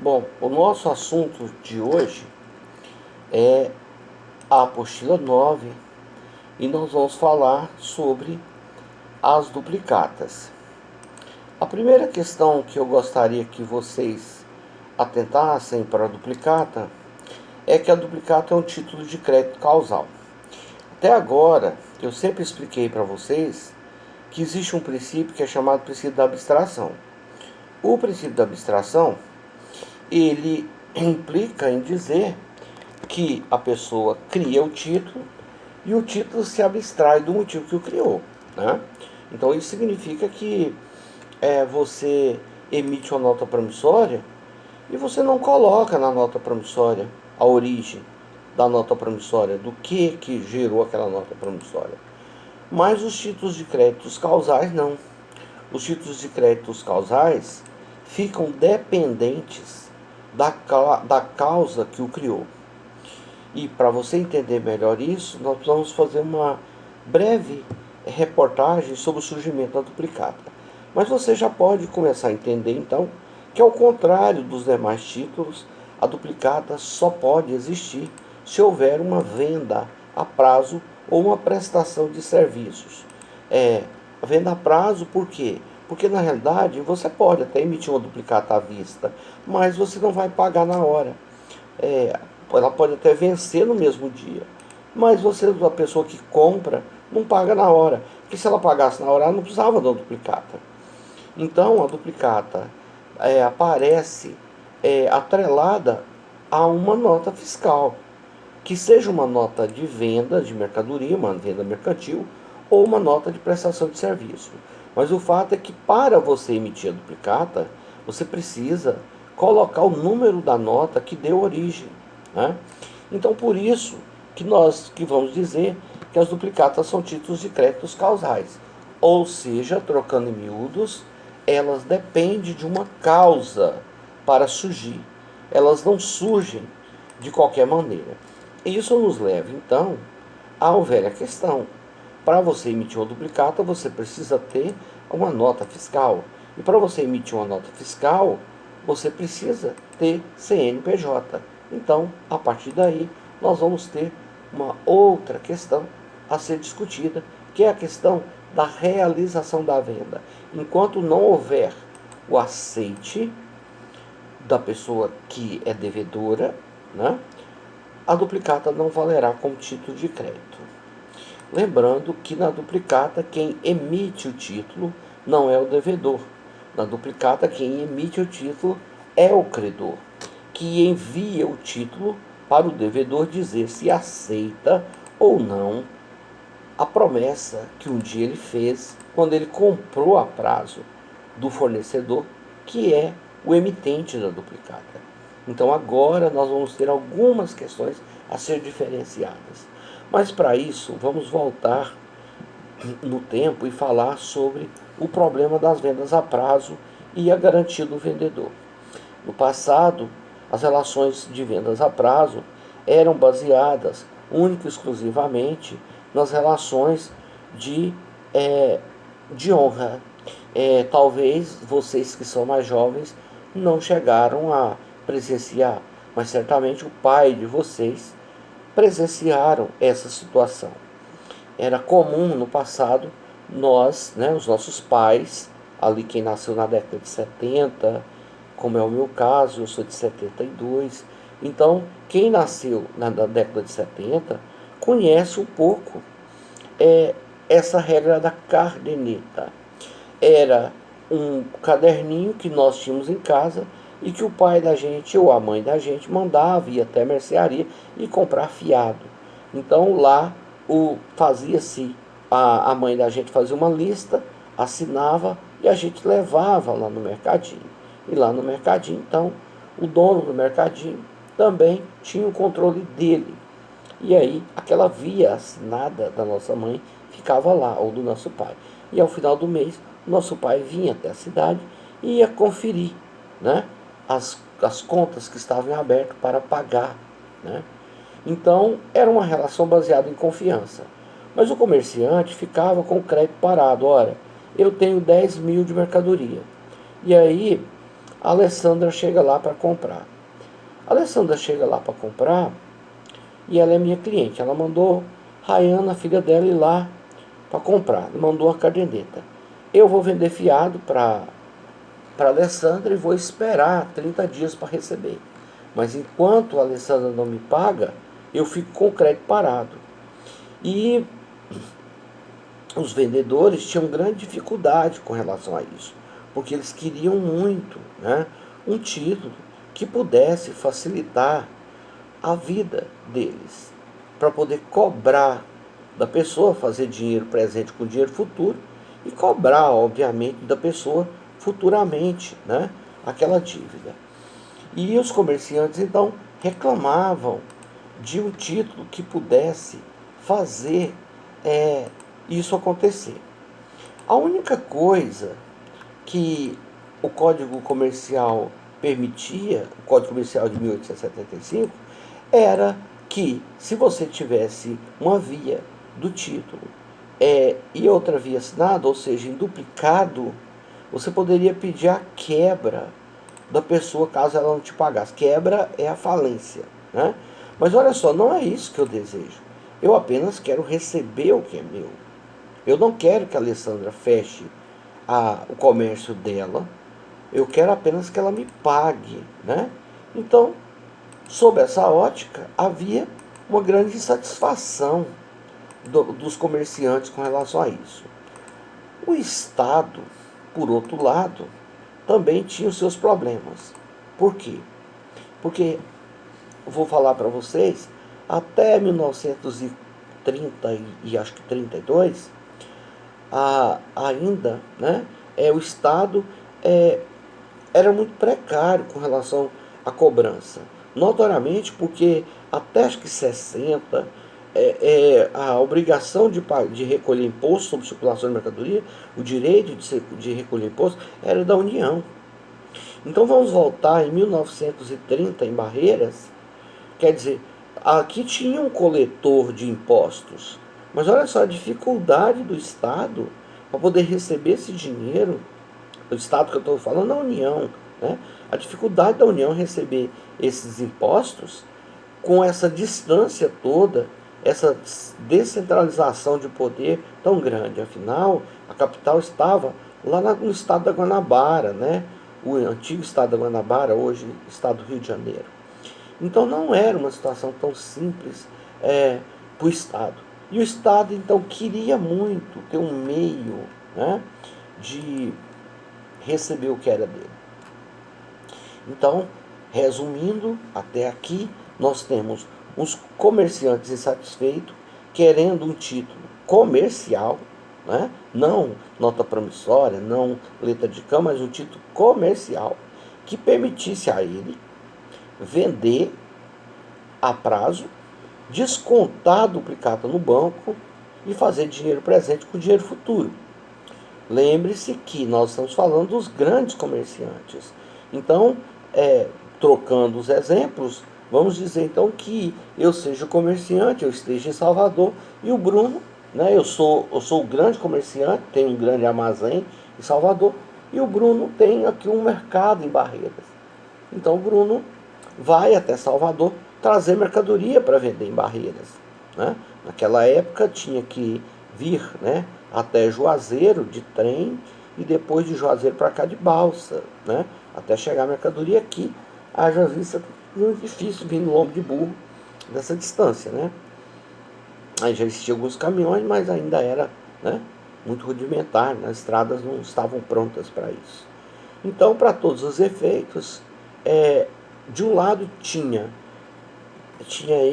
Bom, o nosso assunto de hoje é a apostila 9 e nós vamos falar sobre as duplicatas. A primeira questão que eu gostaria que vocês atentassem para a duplicata é que a duplicata é um título de crédito causal. Até agora, eu sempre expliquei para vocês que existe um princípio que é chamado princípio da abstração. O princípio da abstração, ele implica em dizer que a pessoa cria o título e o título se abstrai do motivo que o criou, né? Então isso significa que você emite uma nota promissória e você não coloca na nota promissória a origem da nota promissória, do que gerou aquela nota promissória. Mas os títulos de créditos causais não. Os títulos de créditos causais ficam dependentes da causa que o criou. E para você entender melhor isso, nós vamos fazer uma breve reportagem sobre o surgimento da duplicata. Mas você já pode começar a entender então que, ao contrário dos demais títulos, a duplicata só pode existir se houver uma venda a prazo ou uma prestação de serviços. Venda a prazo por quê? Porque na realidade você pode até emitir uma duplicata à vista, mas você não vai pagar na hora. Ela pode até vencer no mesmo dia, mas você, a pessoa que compra, não paga na hora, porque se ela pagasse na hora, ela não precisava da duplicata. Então a duplicata aparece atrelada a uma nota fiscal, que seja uma nota de venda de mercadoria, uma venda mercantil, ou uma nota de prestação de serviço. Mas o fato é que, para você emitir a duplicata, você precisa colocar o número da nota que deu origem, né? Então, por isso que nós vamos dizer que as duplicatas são títulos de créditos causais. Ou seja, trocando em miúdos, elas dependem de uma causa para surgir. Elas não surgem de qualquer maneira. Isso nos leva, então, à velha questão. Para você emitir uma duplicata, você precisa ter uma nota fiscal. E para você emitir uma nota fiscal, você precisa ter CNPJ. Então, a partir daí, nós vamos ter uma outra questão a ser discutida, que é a questão da realização da venda. Enquanto não houver o aceite da pessoa que é devedora, né, a duplicata não valerá como título de crédito. Lembrando que na duplicata quem emite o título não é o devedor. Na duplicata quem emite o título é o credor, que envia o título para o devedor dizer se aceita ou não a promessa que um dia ele fez quando ele comprou a prazo do fornecedor, que é o emitente da duplicata. Então agora nós vamos ter algumas questões a ser diferenciadas. Mas para isso vamos voltar no tempo e falar sobre o problema das vendas a prazo e a garantia do vendedor. No passado, as relações de vendas a prazo eram baseadas única e exclusivamente nas relações de honra. Talvez vocês que são mais jovens não chegaram a presenciar, mas certamente o pai de vocês presenciaram essa situação. Era comum no passado nós, os nossos pais, ali quem nasceu na década de 70, como é o meu caso, eu sou de 72, então quem nasceu na década de 70 conhece um pouco essa regra da caderneta. Era um caderninho que nós tínhamos em casa e que o pai da gente ou a mãe da gente mandava ir até a mercearia e comprar fiado. Então lá fazia-se, a mãe da gente fazia uma lista, assinava e a gente levava lá no mercadinho. E lá no mercadinho, então, o dono do mercadinho também tinha o controle dele. E aí, aquela via assinada da nossa mãe ficava lá, ou do nosso pai. E ao final do mês, nosso pai vinha até a cidade e ia conferir, né, as contas que estavam em aberto para pagar, né? Então, era uma relação baseada em confiança. Mas o comerciante ficava com o crédito parado. Ora, eu tenho 10 mil de mercadoria. E aí, a Alessandra chega lá para comprar. A Alessandra chega lá para comprar e ela é minha cliente. Ela mandou Rayana, a filha dela, ir lá para comprar. Mandou a caderneta. Eu vou vender fiado para Alessandra e vou esperar 30 dias para receber. Mas enquanto a Alessandra não me paga, eu fico com o crédito parado. E os vendedores tinham grande dificuldade com relação a isso, porque eles queriam muito, né, um título que pudesse facilitar a vida deles, para poder cobrar da pessoa, fazer dinheiro presente com dinheiro futuro e cobrar, obviamente, da pessoa futuramente, né, aquela dívida. E os comerciantes então reclamavam de um título que pudesse fazer isso acontecer. A única coisa que o Código Comercial permitia, o Código Comercial de 1875, era que se você tivesse uma via do título e outra via assinada, ou seja, em duplicado, você poderia pedir a quebra da pessoa caso ela não te pagasse. Quebra é a falência, né? Mas olha só, não é isso que eu desejo. Eu apenas quero receber o que é meu. Eu não quero que a Alessandra feche o comércio dela. Eu quero apenas que ela me pague, né? Então, sob essa ótica, havia uma grande insatisfação dos comerciantes com relação a isso. O Estado, por outro lado, também tinha os seus problemas. Por quê? Porque, vou falar para vocês, até 1930 e acho que 32, ainda, né, o Estado era muito precário com relação à cobrança. Notoriamente porque até acho que 60, a obrigação de recolher imposto sobre circulação de mercadoria, o direito de recolher imposto, era da União. Então vamos voltar em 1930 em Barreiras, quer dizer, aqui tinha um coletor de impostos, mas olha só a dificuldade do Estado para poder receber esse dinheiro. O Estado que eu estou falando, a União, né? A dificuldade da União receber esses impostos com essa distância toda, essa descentralização de poder tão grande. Afinal, a capital estava lá no estado da Guanabara, né? O antigo estado da Guanabara, hoje estado do Rio de Janeiro. Então não era uma situação tão simples para o Estado. E o Estado, então, queria muito ter um meio, né, de receber o que era dele. Então, resumindo, até aqui, nós temos uns comerciantes insatisfeitos, querendo um título comercial, né? Não nota promissória, não letra de cama, mas um título comercial que permitisse a ele vender a prazo, descontar a duplicata no banco e fazer dinheiro presente com dinheiro futuro. Lembre-se que nós estamos falando dos grandes comerciantes. Então, trocando os exemplos, vamos dizer então que eu seja o comerciante, eu esteja em Salvador, e o Bruno, né, eu sou o grande comerciante, tenho um grande armazém em Salvador, e o Bruno tem aqui um mercado em Barreiras. Então o Bruno vai até Salvador trazer mercadoria para vender em Barreiras, né? Naquela época tinha que vir, né, até Juazeiro de trem e depois de Juazeiro para cá de balsa, né, até chegar a mercadoria aqui. Haja vista muito difícil vir no lombo de burro dessa distância, né? Aí já existiam alguns caminhões, mas ainda era, né, muito rudimentar, as estradas não estavam prontas para isso. Então, para todos os efeitos, de um lado tinha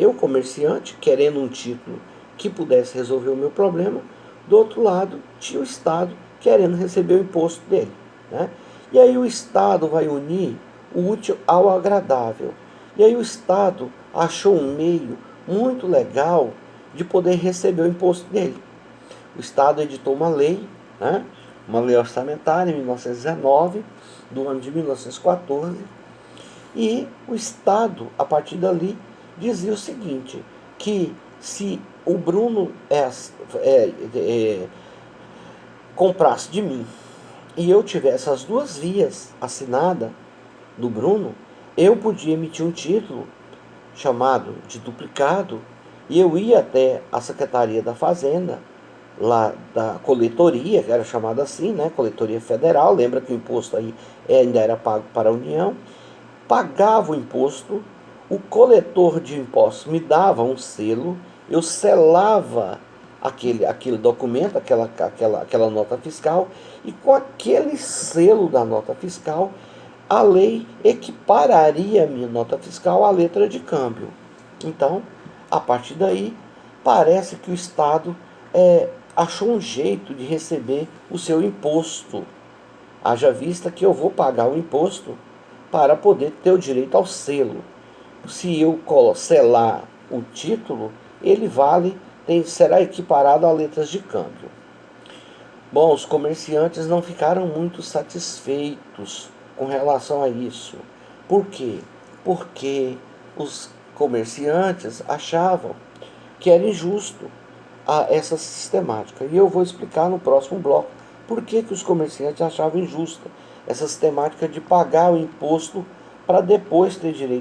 eu, comerciante, querendo um título que pudesse resolver o meu problema. Do outro lado, tinha o Estado querendo receber o imposto dele, né? E aí o Estado vai unir o útil ao agradável. E aí o Estado achou um meio muito legal de poder receber o imposto dele. O Estado editou uma lei, né? Uma lei orçamentária em 1919, do ano de 1914, e o Estado, a partir dali, dizia o seguinte, que se o Bruno comprasse de mim e eu tivesse as duas vias assinadas, do Bruno, eu podia emitir um título chamado de duplicado e eu ia até a Secretaria da Fazenda, lá da coletoria, que era chamada assim, né? Coletoria Federal. Lembra que o imposto aí ainda era pago para a União. Pagava o imposto, o coletor de impostos me dava um selo, eu selava aquele documento, aquela nota fiscal, e com aquele selo da nota fiscal, a lei equipararia a minha nota fiscal à letra de câmbio. Então, a partir daí, parece que o Estado achou um jeito de receber o seu imposto. Haja vista que eu vou pagar o imposto para poder ter o direito ao selo. Se eu selar o título, ele será equiparado a letras de câmbio. Bom, os comerciantes não ficaram muito satisfeitos com relação a isso. Por quê? Porque os comerciantes achavam que era injusto essa sistemática. E eu vou explicar no próximo bloco por que os comerciantes achavam injusta essa sistemática de pagar o imposto para depois ter direito